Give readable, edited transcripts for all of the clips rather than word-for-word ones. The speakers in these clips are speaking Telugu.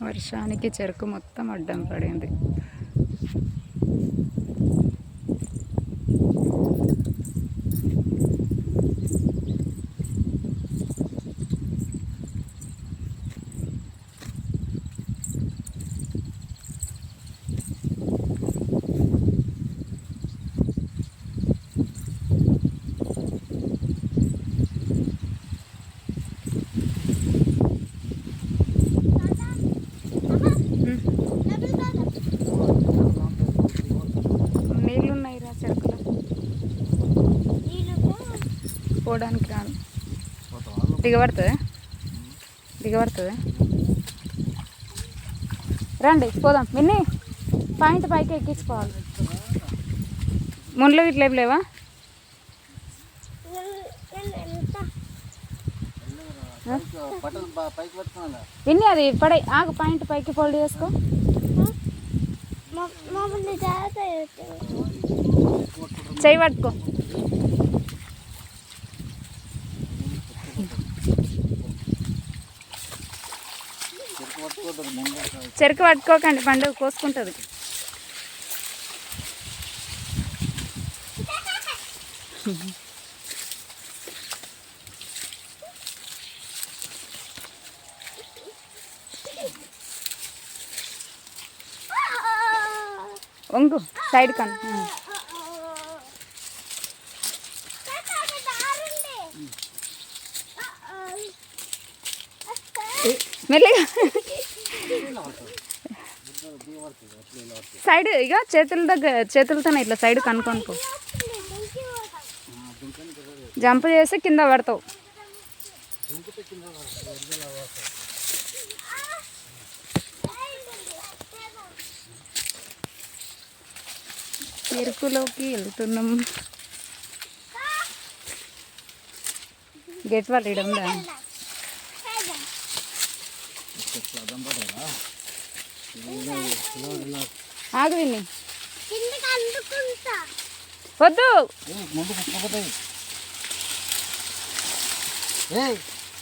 వర్షానికి చెరుకు మొత్తం అడ్డం పడింది. నీళ్ళున్నాయిరా చెరుకులో, పోవడానికి రాదు. దిగబడుతుంది. రండి పోదాం. విన్ని పాయింట్ పైకి ఎక్కించుకోవాలి. ముళ్ళు ఇట్లా లేవా? విన్ని అది పడే ఆగు, పాయింట్ పైకి ఫోల్డ్ చేసుకో. చెయ్యి పట్టుకో. చెరుకు పట్టుకోకండి, పండుగ కోసుకుంటుంది. వంగు సైడ్ కను. మెల్లిగా సైడ్ ఇక చేతులతోనే ఇట్లా సైడ్ కనుక్కొనుకో. జంప్ చేసి కింద పడతావు. చెరుకులోకి వెళ్తున్నాం. గేట్ వాళ్ళు ఇక్కడ ఉందా? ఆగు విన్ని, వద్దు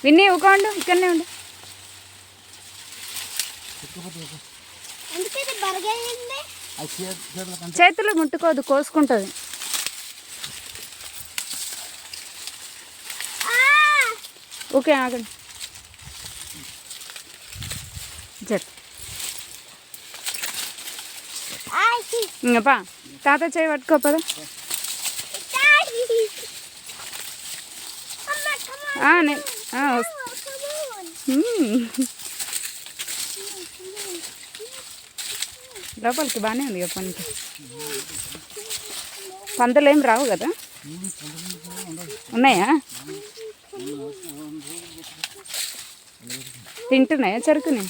విన్ని, ఊకోండు, ఇక్కడనే ఉండు. చేతులు ముట్టుకోదు, కోసుకుంటుంది. ఓకే ఆగండి. ఇంకపా తాత చేయి పట్టుకోపదా. లోపలికి బాగానే ఉంది కదా పనికి. పందులు ఏం రావు కదా? ఉన్నాయా? తింటున్నాయా చెరుకుని?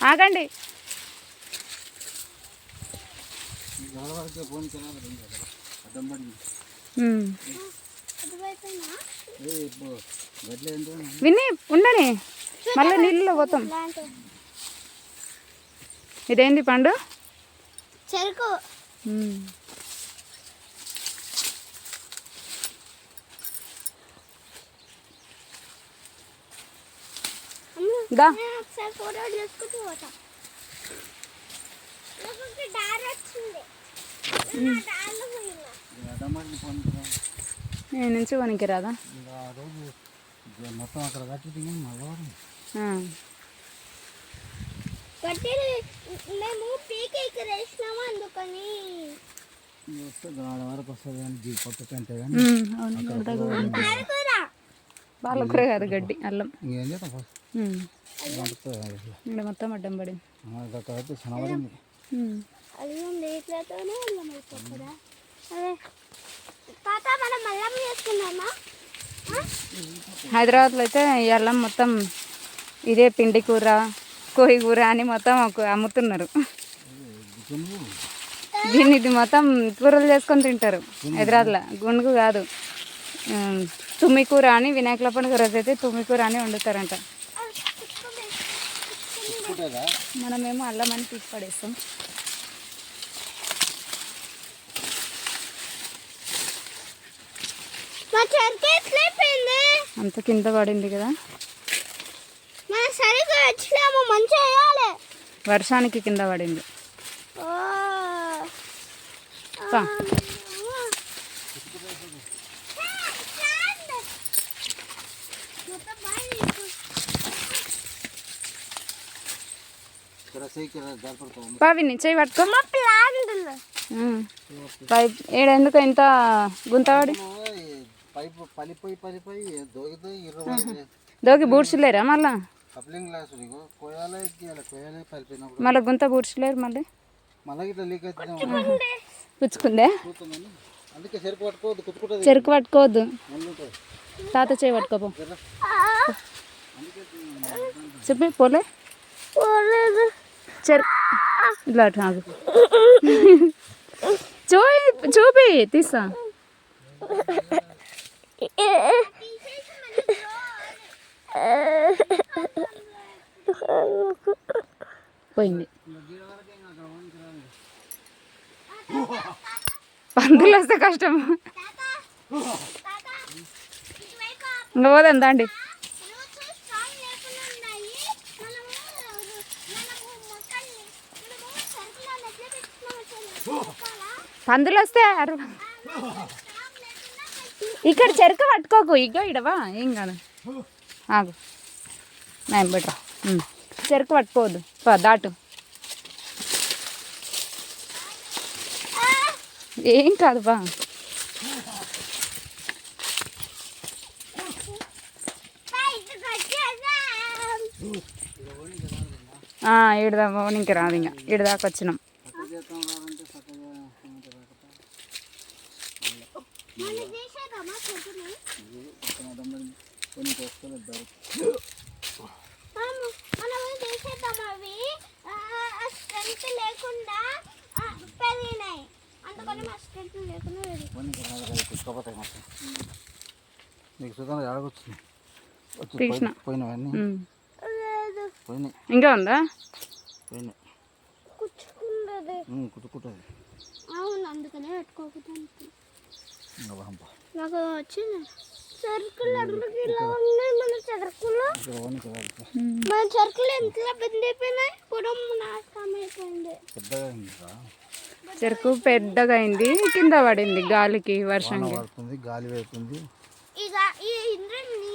ఆగండి. విని ఉండని, మళ్ళీ నీళ్ళలో పోతాం. ఇదేంటి పండు? చెరుకు. దా నేను నుంచి వనికి రాదా? మొత్తం అక్కడ మేము పీకేకి వేసినాము, అందుకని వరకు వస్తుంది. పాలకూర కాదు, గడ్డి అల్లం. ఇక్కడ మొత్తం అడ్డం పడింది. హైదరాబాద్లో అయితే ఈ అల్లం మొత్తం ఇదే పిండి కూర, కోయి కూర అని మొత్తం అమ్ముతున్నారు. దీన్ని ఇది మొత్తం కూరలు చేసుకొని తింటారు హైదరాబాద్లో. గుండుగు కాదు, తుమ్మి కూర అని వినాయకుల పండుగ రోజు అయితే తుమ్మి కూర అని వండుతారంట. మనమేమో అల్లం అని తీసి పడేస్తాం. అంత కింద పడింది కదా, వర్షానికి కింద పడింది. పావిని చెయ్యి పట్టుకో. పైప్ ఏడెందుకు ఇంత గుంతవాడి దోగి బూడ్చలేరా మళ్ళా? మళ్ళీ గుంత బూడ్చలేరు మళ్ళీ పుచ్చుకుందే. చెరుకు పట్టుకోవద్దు, తాత చేయి పట్టుకోపో. చెప్పి పోలే ఇట్లా నాకు చూపి తీస్తా. పోయింది. పందులు వస్తే కష్టం. ఇంకా పోదాం దాండి. పందులు వస్తే ఇక్కడ చెరుకు పట్టుకోకు. ఇగో ఇడవా ఏం కాదు, ఆగు నేను బెటర్. చెరుకు పట్టుకోవద్దు, దాటు. ఏం కాదు బా. ఈడదా ఓనికి రాదు, ఇంకా ఈడదాకా వచ్చినాం. ఇంకా ఉందా? అందుకనే పెట్టుకోకుండా నాకు వచ్చింది సరుకులు. మన సరుకులు ఎంతలా బంద్ అయిపోయినాయి, పొడం నాశనమైపోయింది. చెరుకు పెద్దగా అయింది, కింద పడింది గాలికి, వర్షం గాలి పెడుతుంది. ఇక ఈ ఇంద్రుని